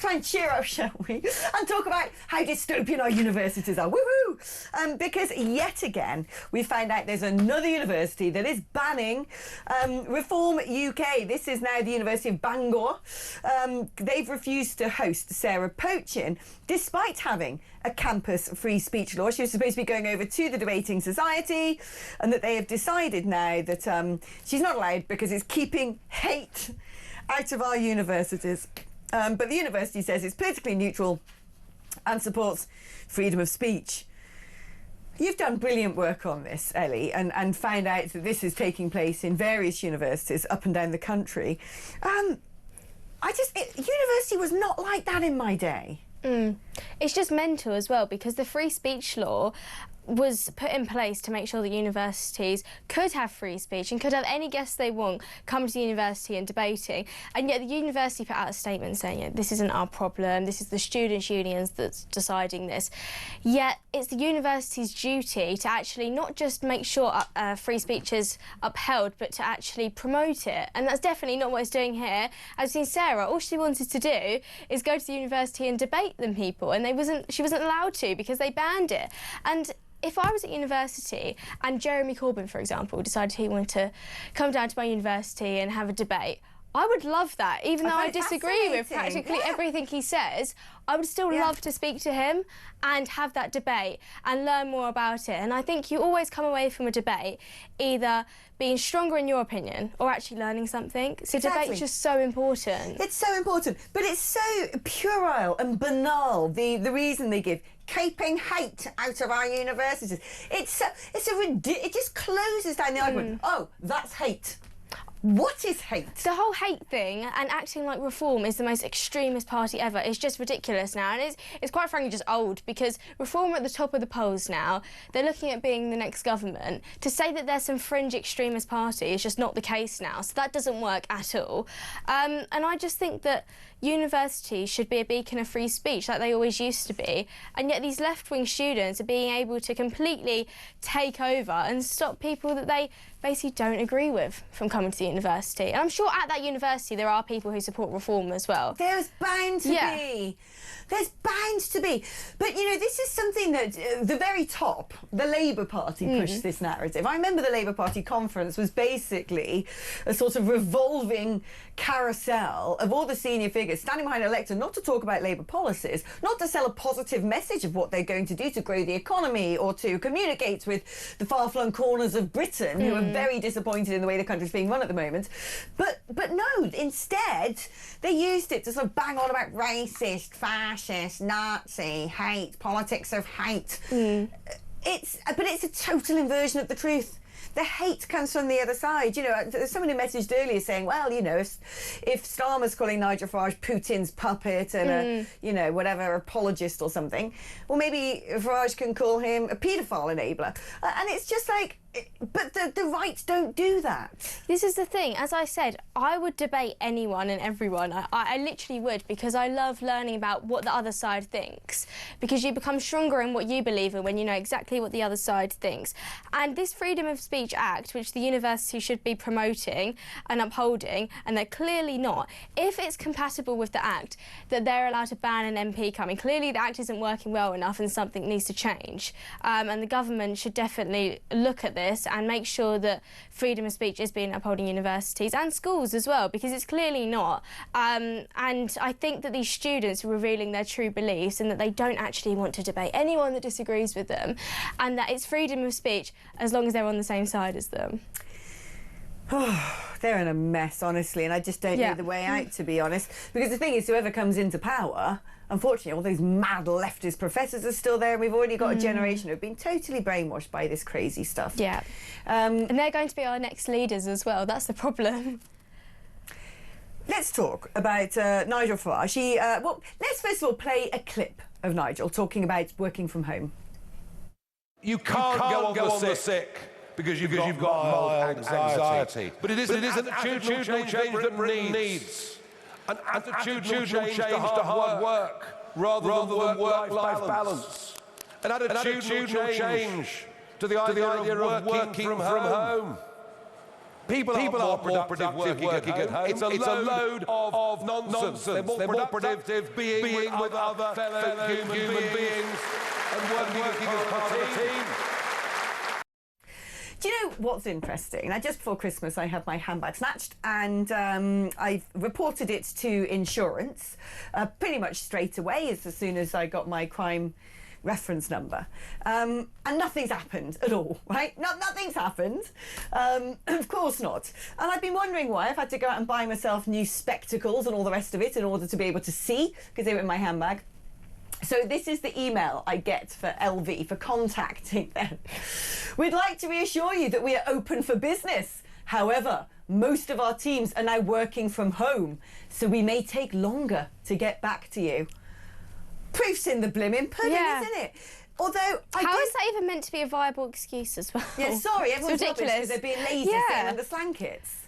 try and cheer up, shall we? And talk about how dystopian our universities are. Woohoo! Because yet again, we found out there's another university that is banning Reform UK. This is now the University of Bangor. They've refused to host Sarah Pochin, despite having a campus free speech law. She was supposed to be going over to the Debating Society, and that they have decided now that she's not allowed because it's keeping hate out of our universities. But the university says it's politically neutral and supports freedom of speech. You've done brilliant work on this, Ellie, and found out that this is taking place in various universities up and down the country. University was not like that in my day. It's just mental as well, because the free speech law was put in place to make sure that universities could have free speech and could have any guests they want come to the university and debating, and yet the university put out a statement saying, this isn't our problem, this is the students' unions that's deciding this. Yet it's the university's duty to actually not just make sure free speech is upheld, but to actually promote it, and that's definitely not what it's doing here. As you've seen, Sarah, all she wanted to do is go to the university and debate them people, and she wasn't allowed to because they banned it. And if I was at university and Jeremy Corbyn, for example, decided he wanted to come down to my university and have a debate, I would love that. Even though I disagree with practically everything he says, I would still love to speak to him and have that debate and learn more about it. And I think you always come away from a debate either being stronger in your opinion or actually learning something. So debate's just so important. It's so important, but it's so puerile and banal, the reason they give. Keeping hate out of our universities. It just closes down the argument. Oh, that's hate. What is hate? The whole hate thing and acting like Reform is the most extremist party ever is just ridiculous now, and it's quite frankly just old, because Reform are at the top of the polls now. They're looking at being the next government. To say that there's some fringe extremist party is just not the case now, so that doesn't work at all. And I just think that universities should be a beacon of free speech like they always used to be, and yet these left-wing students are being able to completely take over and stop people that they basically don't agree with from coming to the university. And I'm sure at that university there are people who support Reform as well. There's bound to be. There's bound to be. But, you know, this is something that the very top, the Labour Party, pushed this narrative. I remember the Labour Party conference was basically a sort of revolving carousel of all the senior figures standing behind a lectern, not to talk about Labour policies, not to sell a positive message of what they're going to do to grow the economy or to communicate with the far-flung corners of Britain who are very disappointed in the way the country's being run at the moment. But no, instead, they used it to sort of bang on about racist, fascist, Nazi, hate, politics of hate. But it's a total inversion of the truth. The hate comes from the other side. You know, there's someone who messaged earlier saying, well, you know, if Starmer's calling Nigel Farage Putin's puppet and a, you know, whatever, apologist or something, well, maybe Farage can call him a paedophile enabler. And it's just like, but the right don't do that. This is the thing. As I said, I would debate anyone and everyone. I literally would, because I love learning about what the other side thinks, because you become stronger in what you believe in when you know exactly what the other side thinks. And this Freedom of Speech Act, which the university should be promoting and upholding, and they're clearly not, if it's compatible with the Act that they're allowed to ban an MP coming, clearly the Act isn't working well enough and something needs to change. And the government should definitely look at this and make sure that freedom of speech is being upheld in universities and schools as well, because it's clearly not. And I think that these students are revealing their true beliefs and that they don't actually want to debate anyone that disagrees with them, and that it's freedom of speech as long as they're on the same side as them. They're in a mess, honestly, and I just don't know the way out, to be honest. Because the thing is, whoever comes into power, unfortunately, all those mad leftist professors are still there, and we've already got a generation who've been totally brainwashed by this crazy stuff. Yeah. And they're going to be our next leaders as well. That's the problem. Let's talk about Nigel Farage. Well, let's first of all play a clip of Nigel talking about working from home. You can't go on the sick. Because you've got mild anxiety. But it is an attitudinal change that needs an attitudinal change to hard work rather than work-life balance. An attitudinal change to the idea of working from home. People are more productive working at home. It's a load of nonsense. They're more productive being with other fellow human beings and working as part of a team. Do you know what's interesting? Now, just before Christmas, I had my handbag snatched, and I reported it to insurance pretty much straight away as soon as I got my crime reference number. And nothing's happened at all, right? Nothing's happened. Of course not. And I've been wondering why. I've had to go out and buy myself new spectacles and all the rest of it in order to be able to see, because they were in my handbag. So this is the email I get for LV, for contacting them. We'd like to reassure you that we are open for business. However, most of our teams are now working from home, so we may take longer to get back to you. Proof's in the blimmin' pudding, isn't it? Although How is that even meant to be a viable excuse as well? Yeah, sorry, everyone's rubbish because they're being lazy sitting under blankets.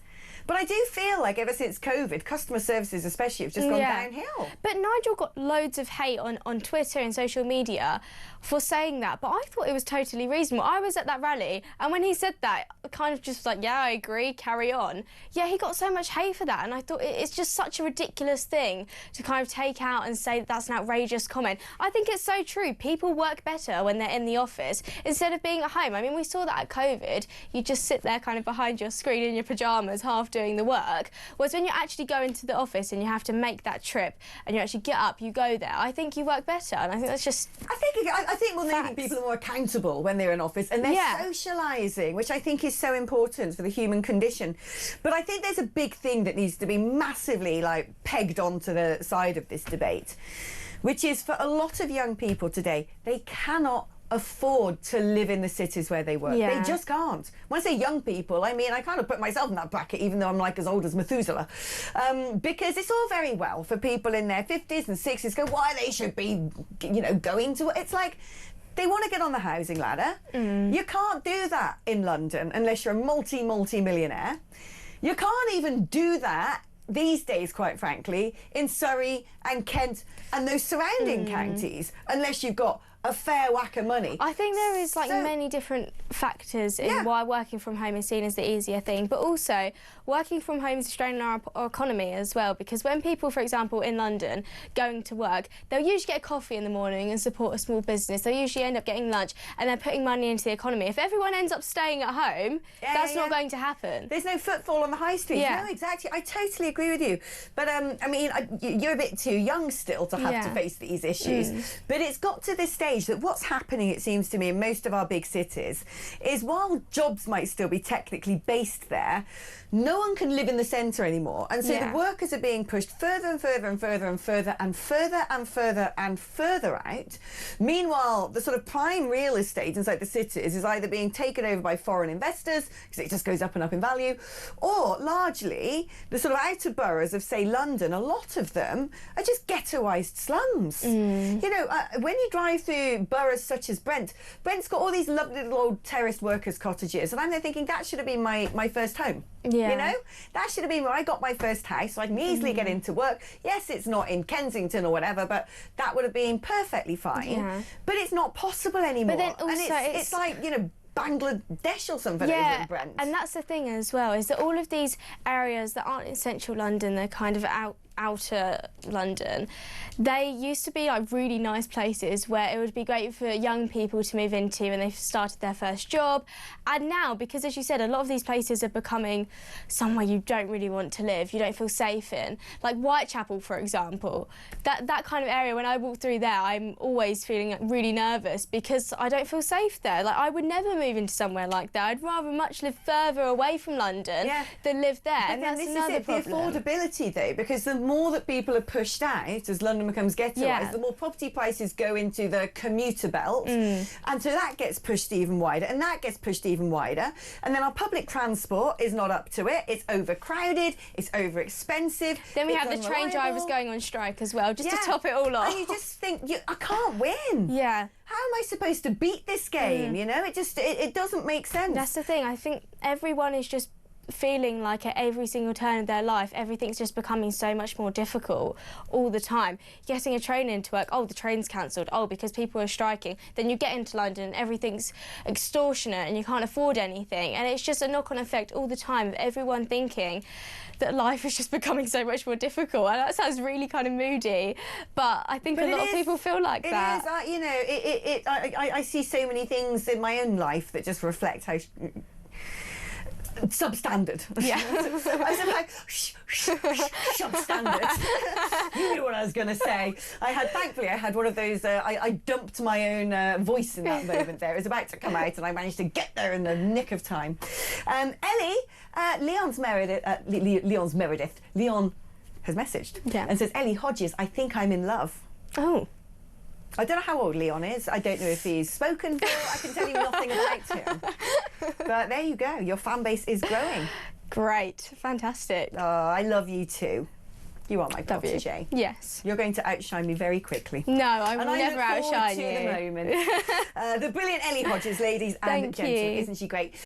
But I do feel like ever since COVID, customer services especially have just gone downhill. But Nigel got loads of hate on Twitter and social media for saying that, but I thought it was totally reasonable. I was at that rally, and when he said that, I kind of just was like, yeah, I agree, carry on. Yeah, he got so much hate for that, and I thought it's just such a ridiculous thing to kind of take out and say that's an outrageous comment. I think it's so true. People work better when they're in the office instead of being at home. I mean, we saw that at COVID. You just sit there kind of behind your screen in your pyjamas, half doing the work. Whereas when you actually go into the office and you have to make that trip and you actually get up, you go there, I think you work better, and I think that's just I think more than anything, people are more accountable when they're in office, and they're socialising, which I think is so important for the human condition. But I think there's a big thing that needs to be massively pegged onto the side of this debate, which is for a lot of young people today, they cannot afford to live in the cities where they work. They just can't. When I say young people, I mean, I kind of put myself in that bracket, even though I'm like as old as Methuselah. Because it's all very well for people in their 50s and 60s go, why they should be, going to... It's like, they want to get on the housing ladder. You can't do that in London unless you're a multi-millionaire. You can't even do that these days, quite frankly, in Surrey and Kent and those surrounding counties, unless you've got a fair whack of money. I think there is many different factors in why working from home is seen as the easier thing, but also working from home is straining our economy as well, because when people, for example, in London going to work, they'll usually get a coffee in the morning and support a small business. They'll usually end up getting lunch and they're putting money into the economy. If everyone ends up staying at home, that's not going to happen. There's no footfall on the high street. No, exactly. I totally agree with you. But I mean, you're a bit too young still to have to face these issues. But it's got to this stage that what's happening, it seems to me, in most of our big cities is while jobs might still be technically based there, no one can live in the centre anymore. And so the workers are being pushed further and further and further and further and further and further and further out. Meanwhile, the sort of prime real estate inside the cities is either being taken over by foreign investors, because it just goes up and up in value, or largely the sort of outer boroughs of, say, London, a lot of them are just ghettoised slums. When you drive through boroughs such as Brent's got all these lovely little old terraced workers' cottages, and I'm there thinking that should have been my first home. That should have been where I got my first house, so I can easily get into work. Yes, it's not in Kensington or whatever, but that would have been perfectly fine. But it's not possible anymore. But then also and it's like, Bangladesh or something over in Brent. And that's the thing as well, is that all of these areas that aren't in central London, they're kind of outer London, they used to be really nice places where it would be great for young people to move into when they've started their first job. And now, because as you said, a lot of these places are becoming somewhere you don't really want to live, you don't feel safe in. Like Whitechapel, for example. That kind of area, when I walk through there, I'm always feeling really nervous because I don't feel safe there. I would never move into somewhere like that. I'd rather much live further away from London than live there. But and that's this another is it, problem. the affordability, though, because the more that people are pushed out as London becomes ghettoised, the more property prices go into the commuter belt, and so that gets pushed even wider, and that gets pushed even wider, and then our public transport is not up to it. It's overcrowded, it's over expensive. Then we have the train drivers going on strike as well, just to top it all off. And you just think, I can't win. How am I supposed to beat this game? It doesn't make sense. That's the thing. I think everyone is just feeling like at every single turn of their life everything's just becoming so much more difficult all the time. Getting a train into work, oh, the train's cancelled, oh, because people are striking. Then you get into London and everything's extortionate and you can't afford anything, and it's just a knock-on effect all the time of everyone thinking that life is just becoming so much more difficult. And that sounds really kind of moody, but I think a lot of people feel like that. It is, you know, I see so many things in my own life that just reflect how substandard. Yeah. I was like, substandard. You knew what I was going to say. Thankfully, I had one of those, I dumped my own voice in that moment there. It was about to come out and I managed to get there in the nick of time. Ellie, Leon has messaged and says, Ellie Hodges, I think I'm in love. Oh. I don't know how old Leon is. I don't know if he's spoken for. I can tell you nothing about him. But there you go. Your fan base is growing. Great. Fantastic. Oh, I love you too. You are my protege. Yes. You're going to outshine me very quickly. No, I will never outshine you. And I look forward to the moment. The brilliant Ellie Hodges, ladies and gentlemen. Isn't she great?